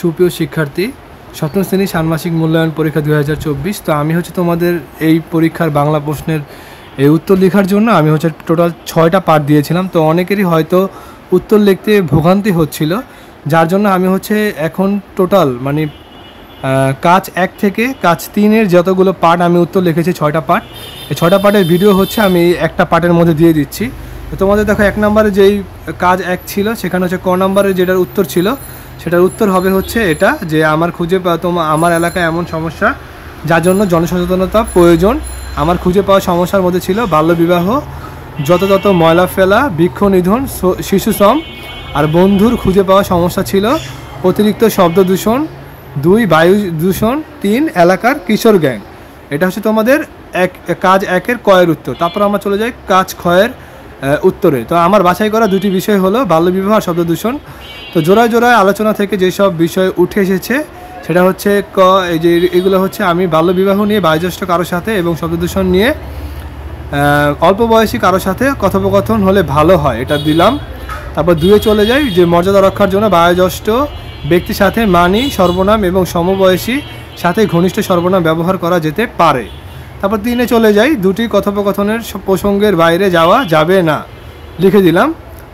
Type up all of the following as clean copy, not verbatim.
সুপ্রিয় শিক্ষার্থী, সপ্তম শ্রেণী ষান্মাসিক মূল্যায়ন পরীক্ষা 2024। তো আমি তোমাদের এই পরীক্ষার বাংলা প্রশ্নের এই উত্তর লেখার জন্য আমি টোটাল 6টা পার্ট দিয়েছিলাম। তো অনেকেরই হয়তো উত্তর লিখতে ভোগান্তি হচ্ছিল, যার জন্য আমি এখন টোটাল কাজ 1 থেকে কাজ 3-এর যতগুলো পার্ট আমি উত্তর লিখেছি 6টা পার্ট, এই 6টা পার্টের ভিডিও আমি একটা পার্টের মধ্যে দিয়ে দিচ্ছি। তো তোমাদের দেখো 1 নম্বরে যেই কাজ 1 ছিল সেখানে ক নম্বরে যেটার উত্তর ছিল সেটার উত্তর হবে এটা, যে আমার খুঁজে পাওয়া আমার এলাকায় এমন সমস্যা যার জন্য জনসচেতনতা প্রয়োজন। আমার খুঁজে পাওয়া সমস্যার মধ্যে ছিল বাল্যবিবাহ, যত ময়লা ফেলা, বৃক্ষ নিধন, শিশু শ্রম, আর বন্ধুর খুঁজে পাওয়া সমস্যা ছিল অতিরিক্ত শব্দ দূষণ, 2 বায়ু দূষণ, 3 এলাকার কিশোর গ্যাং। এটা তোমাদের কাজ 1-এর কয়ের উত্তর। তারপর আমরা চলে যাই কাজ ক্ষয়ের উত্তরে। তো আমার বাছাই করা 2টি বিষয় হলো বাল্যবিবাহ আর শব্দ দূষণ। তো জোড়ায় জোড়ায় আলোচনা থেকে যেসব বিষয় উঠে এসেছে সেটা এই যে এগুলো আমি বাল্যবিবাহ নিয়ে বয়োজ্যেষ্ঠ কারোর সাথে এবং শব্দ দূষণ নিয়ে অল্প বয়সী কারোর সাথে কথোপকথন হলে ভালো হয়, এটা দিলাম। তারপর 2-এ চলে যাই যে মর্যাদা রক্ষার জন্য বয়োজ্যেষ্ঠ ব্যক্তির সাথে মানি সর্বনাম এবং সমবয়সী সাথে ঘনিষ্ঠ সর্বনাম ব্যবহার করা যেতে পারে। তারপর 3-এ চলে যাই 2টি কথোপকথনের প্রসঙ্গের বাইরে যাওয়া যাবে না, লিখে দিলাম।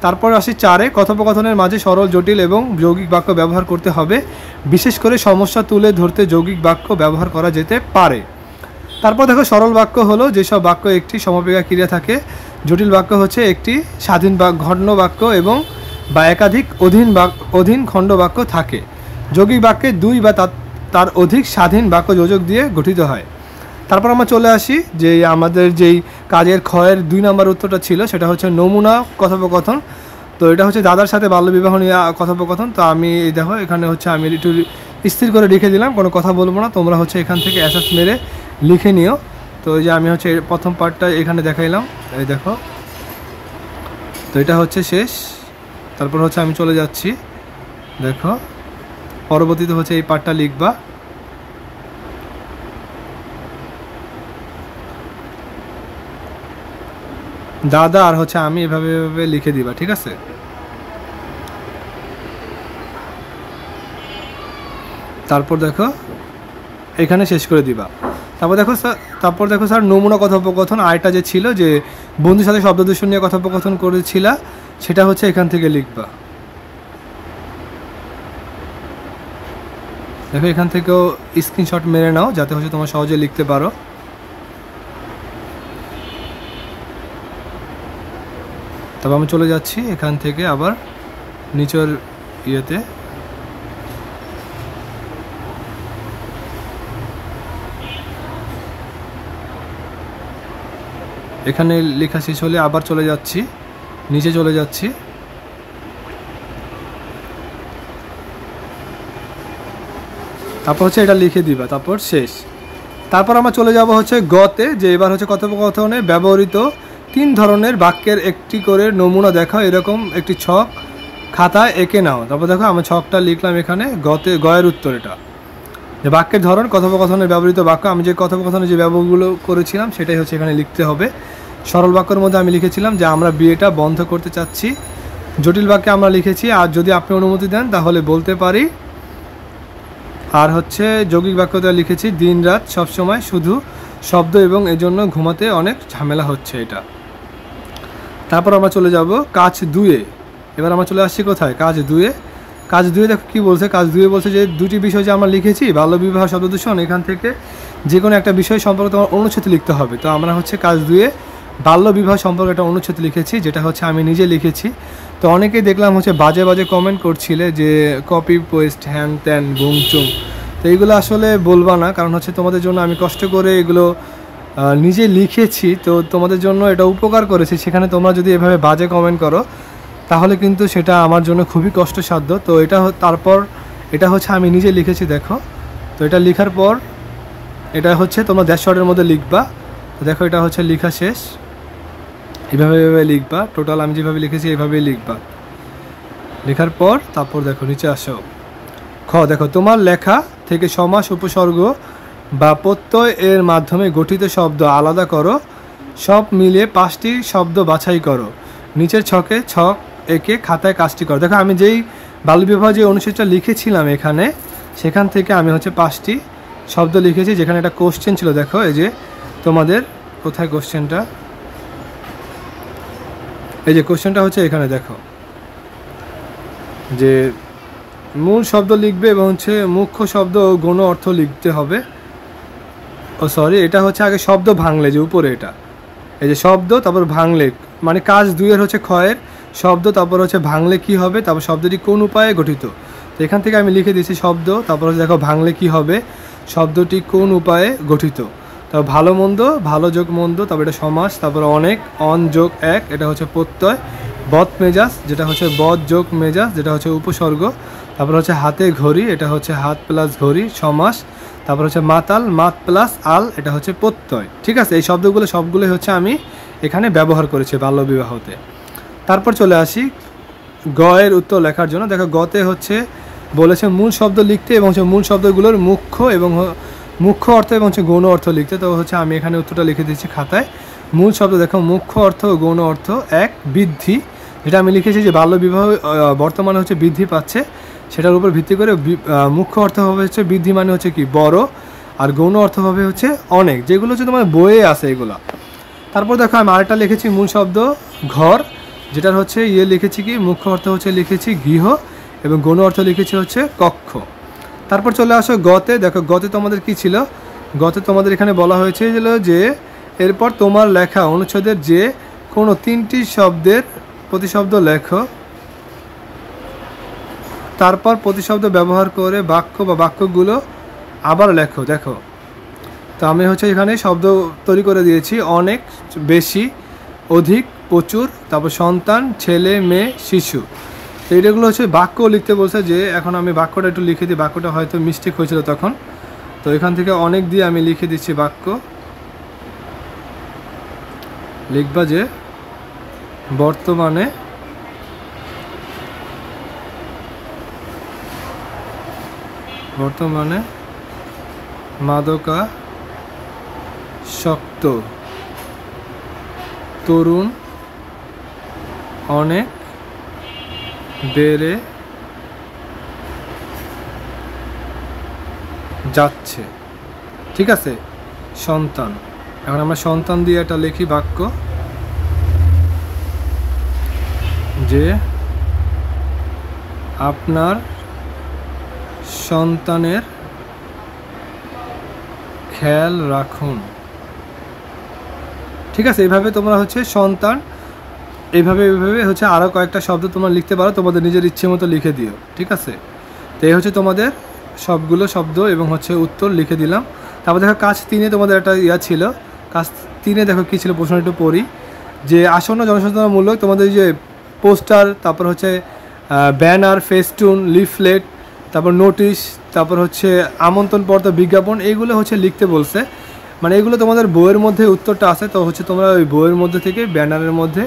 তারপর আসি 4-এ কথোপকথনের মাঝে সরল, জটিল এবং যৌগিক বাক্য ব্যবহার করতে হবে, বিশেষ করে সমস্যা তুলে ধরতে যৌগিক বাক্য ব্যবহার করা যেতে পারে। তারপর দেখো সরল বাক্য হলো যেসব বাক্য একটি সমাপিকা ক্রিয়া থাকে, জটিল বাক্য একটি স্বাধীন ঘটন বাক্য এবং বা একাধিক অধীন খণ্ড বাক্য থাকে। যৌগিক বাক্যে 2 বা তার অধিক স্বাধীন বাক্য যোজক দিয়ে গঠিত হয়। তারপর আমরা চলে আসি যে আমাদের যেই কাজের ক্ষয়ের 2 নম্বর উত্তরটা ছিল সেটা নমুনা কথোপকথন। তো এটা দাদার সাথে বাল্যবিবাহ নিয়ে কথোপকথন। তো আমি দেখো এখানে আমি একটু স্থির করে লিখে দিলাম, কোনো কথা বলবো না, তোমরা এখান থেকে অ্যাসাস মেরে লিখে নিও। তো এই যে আমি প্রথম পার্টটা এখানে দেখাইলাম, এই দেখো। তো এটা শেষ। তারপর আমি চলে যাচ্ছি, দেখো পরবর্তীতে এই পার্টটা লিখবা। দাদা আর আমি এভাবে লিখে দিবা, ঠিক আছে? তারপর দেখো এখানে শেষ করে দিবা। তারপর দেখো স্যার নমুনা কথোপকথন আরেকটা যে ছিল যে বন্ধুর সাথে শব্দ দূষণ নিয়ে কথোপকথন করেছিলা, সেটা এখান থেকে লিখবা। দেখো এখান থেকেও স্ক্রিনশট মেরে নাও যাতে তোমরা সহজে লিখতে পারো। তবে আমি চলে যাচ্ছি এখান থেকে আবার নিচের ইয়েতে। এখানে লেখা শেষ হলে আবার চলে যাচ্ছি, নিচে চলে যাচ্ছি। তারপর এটা লিখে দিবা, তারপর শেষ। তারপর আমরা চলে যাব গতে, যে এবার কথোপকথনে ব্যবহৃত 3 ধরনের বাক্যের একটি করে নমুনা দেখাও, এরকম একটি ছক খাতায় এঁকে নাও। তারপর দেখো আমি ছকটা লিখলাম এখানে গয়ের উত্তর। এটা যে বাক্যের ধরন কথোপকথনে ব্যবহৃত বাক্য, আমি যে কথোপকথনে যে ব্যবহারগুলো করেছিলাম সেটাই এখানে লিখতে হবে। সরল বাক্যের মধ্যে আমি লিখেছিলাম যে আমরা বিয়েটা বন্ধ করতে চাচ্ছি। জটিল বাক্যে আমরা লিখেছি আর যদি আপনি অনুমতি দেন তাহলে বলতে পারি। আর যৌগিক বাক্যতে লিখেছি দিন রাত সবসময় শুধু শব্দ এবং এজন্য ঘুমাতে অনেক ঝামেলা হচ্ছে এটা। তারপর আমরা চলে যাব কাজ 2-এ। এবার আমরা চলে আসছি কোথায়? কাজ 2-এ। কাজ 2-এ দেখো কী বলছে। কাজ 2-এ বলছে যে 2টি বিষয় যে আমরা লিখেছি বাল্যবিবাহ, শব্দ দূষণ, এখান থেকে যে কোনো একটা বিষয় সম্পর্কে তোমার অনুচ্ছেদ লিখতে হবে। তো আমরা কাজ 2-এ বাল্যবিবাহ সম্পর্কে একটা অনুচ্ছেদ লিখেছি, যেটা আমি নিজে লিখেছি। তো অনেকেই দেখলাম বাজে বাজে কমেন্ট করছিলে যে কপি পেস্ট হ্যান ত্যান বুংচুং। তো এইগুলো আসলে বলবা না, কারণ তোমাদের জন্য আমি কষ্ট করে এগুলো নিজে লিখেছি। তো তোমাদের জন্য এটা উপকার করেছি, সেখানে তোমরা যদি এভাবে বাজে কমেন্ট করো তাহলে কিন্তু সেটা আমার জন্য খুবই কষ্টসাধ্য। তো এটা তারপর এটা আমি নিজে লিখেছি, দেখো। তো এটা লেখার পর এটা তোমরা ড্যাশবোর্ডের মধ্যে লিখবা। তো দেখো এটা লেখা শেষ। এভাবে লিখবা, টোটাল আমি যেভাবে লিখেছি এভাবেই লিখবা। লেখার পর তারপর দেখো নিচে আসো। দেখো তোমার লেখা থেকে সমাস, উপসর্গ বা প্রত্যয় এর মাধ্যমে গঠিত শব্দ আলাদা করো, সব মিলিয়ে 5টি শব্দ বাছাই করো। নিচের ছকে ছক এঁকে খাতায় কাজটি করো। দেখো আমি যেই বাল্যবিবাহ যে অনুচ্ছেদটা লিখেছিলাম এখানে, সেখান থেকে আমি হচ্ছে 5টি শব্দ লিখেছি, যেখানে একটা কোশ্চেন ছিল। দেখো এই যে তোমাদের কোথায় কোশ্চেনটা, এই যে কোশ্চেনটা হচ্ছে এখানে। দেখো যে মূল শব্দ লিখবে এবং হচ্ছে মুখ্য শব্দ ও গৌণ অর্থ লিখতে হবে। ও সরি, এটা হচ্ছে আগে শব্দ ভাঙলে, যে উপরে এটা, এই যে শব্দ তারপর ভাঙলে, মানে কাজ 2 হচ্ছে ক্ষয়ের শব্দ, তারপর হচ্ছে ভাঙলে কি হবে, তারপর শব্দটি কোন উপায়ে গঠিত। তো এখান থেকে আমি লিখে দিয়েছি শব্দ, তারপর হচ্ছে দেখো ভাঙলে কি হবে, শব্দটি কোন উপায়ে গঠিত। তারপর ভালো মন্দ, ভালো যোগ মন্দ, তারপর এটা সমাস, তারপর অনেক, অন যোগ এক, এটা হচ্ছে প্রত্যয়। বদ মেজাজ, যেটা হচ্ছে বদ যোগ মেজাজ, যেটা হচ্ছে উপসর্গ। তারপর হচ্ছে হাতে ঘড়ি, এটা হচ্ছে হাত প্লাস ঘড়ি, সমাস। তারপর হচ্ছে মাতাল, মাত প্লাস আল, এটা হচ্ছে প্রত্যয়। ঠিক আছে, এই শব্দগুলো সবগুলোই হচ্ছে আমি এখানে ব্যবহার করেছি বাল্যবিবাহতে। তারপর চলে আসি গ এর উত্তর লেখার জন্য। দেখো গতে হচ্ছে বলেছে মূল শব্দ লিখতে এবং হচ্ছে মূল শব্দগুলোর মুখ্য অর্থ এবং হচ্ছে গৌণ অর্থ লিখতে। তো হচ্ছে আমি এখানে উত্তরটা লিখে দিচ্ছি খাতায়। মূল শব্দ দেখো মুখ্য অর্থ ও গৌণ অর্থ। 1 বৃদ্ধি, যেটা আমি লিখেছি যে বাল্যবিবাহ বর্তমানে হচ্ছে বৃদ্ধি পাচ্ছে, সেটার উপর ভিত্তি করে মুখ্য অর্থ হবে হচ্ছে বৃদ্ধি মানে হচ্ছে কি বড়, আর গৌণ অর্থ হবে হচ্ছে অনেক, যেগুলো হচ্ছে তোমার বইয়ে আছে এগুলো। তারপর দেখো আমি আরেকটা লিখেছি মূল শব্দ ঘর, যেটার হচ্ছে লিখেছি কি মুখ্য অর্থ হচ্ছে লিখেছি গৃহ এবং গৌণ অর্থ লিখেছি হচ্ছে কক্ষ। তারপর চলে আসো গতে। দেখো গতে তোমাদের কি ছিল, গতে তোমাদের এখানে বলা হয়েছে যে এরপর তোমার লেখা অনুচ্ছেদের যে কোনো 3টি শব্দের প্রতিশব্দ লেখো, তারপর প্রতিশব্দ ব্যবহার করে বাক্য বা বাক্যগুলো আবার লেখো। দেখো তো আমি হচ্ছে এখানে শব্দ তৈরি করে দিয়েছি, অনেক, বেশি, অধিক, প্রচুর, তারপর সন্তান, ছেলে, মেয়ে, শিশু। তো এইগুলো হচ্ছে বাক্য লিখতে বলছে, যে এখন আমি বাক্যটা একটু লিখে দিই, বাক্যটা হয়তো মিস্টেক হয়েছিল তখন। তো এখান থেকে অনেক দিয়ে আমি লিখে দিচ্ছি বাক্য, লিখবা যে বর্তমানে মাদকাসক্ত তরুণ অনেক বেড়ে যাচ্ছে। ঠিক আছে, সন্তান, এখন আমরা সন্তান দিয়ে একটা লিখি বাক্য, যে আপনার সন্তানের খেয়াল রাখুন। ঠিক আছে, এইভাবে তোমরা হচ্ছে সন্তান, এইভাবে হচ্ছে আরও কয়েকটা শব্দ তোমরা লিখতে পারো, তোমাদের নিজের ইচ্ছে মতো লিখে দিও। ঠিক আছে, তো এই হচ্ছে তোমাদের সবগুলো শব্দ এবং হচ্ছে উত্তর লিখে দিলাম। তারপর দেখো কাজ 3-এ তোমাদের একটা ছিল, কাজ 3-এ দেখো কী ছিল, প্রশ্ন একটু পড়ি, যে আসন্ন জনসচেতনামূলক তোমাদের যে পোস্টার, তারপর হচ্ছে ব্যানার, ফেস্টুন, লিফলেট, তারপর নোটিশ, তারপর হচ্ছে আমন্ত্রণপত্র, বিজ্ঞাপন, এইগুলো হচ্ছে লিখতে বলছে। মানে এইগুলো তোমাদের বইয়ের মধ্যে উত্তরটা আছে, তো হচ্ছে তোমরা ওই বইয়ের মধ্যে থেকে ব্যানারের মধ্যে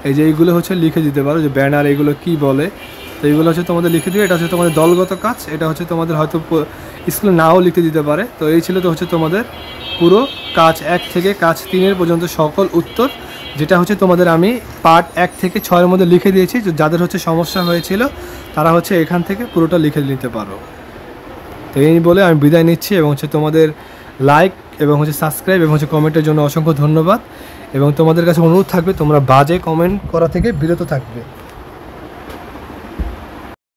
এই যে এইগুলো হচ্ছে লিখে দিতে পারো, যে ব্যানার এগুলো কি বলে। তো এইগুলো হচ্ছে তোমাদের লিখে দিবে, এটা হচ্ছে তোমাদের দলগত কাজ, এটা হচ্ছে তোমাদের হয়তো স্কুলে নাও লিখতে দিতে পারে। তো এই ছিল তো হচ্ছে তোমাদের পুরো কাজ 1 থেকে কাজ 3-এর পর্যন্ত সকল উত্তর, যেটা হচ্ছে তোমাদের আমি পার্ট 1 থেকে 6-এর মধ্যে লিখে দিয়েছি। যাদের হচ্ছে সমস্যা হয়েছিল তারা হচ্ছে এখান থেকে পুরোটা লিখে নিতে পারো। তো এই বলে আমি বিদায় নিচ্ছি, এবং হচ্ছে তোমাদের লাইক এবং হচ্ছে সাবস্ক্রাইব এবং হচ্ছে কমেন্টের জন্য অসংখ্য ধন্যবাদ, এবং তোমাদের কাছে অনুরোধ থাকবে তোমরা বাজে কমেন্ট করা থেকে বিরত থাকবে।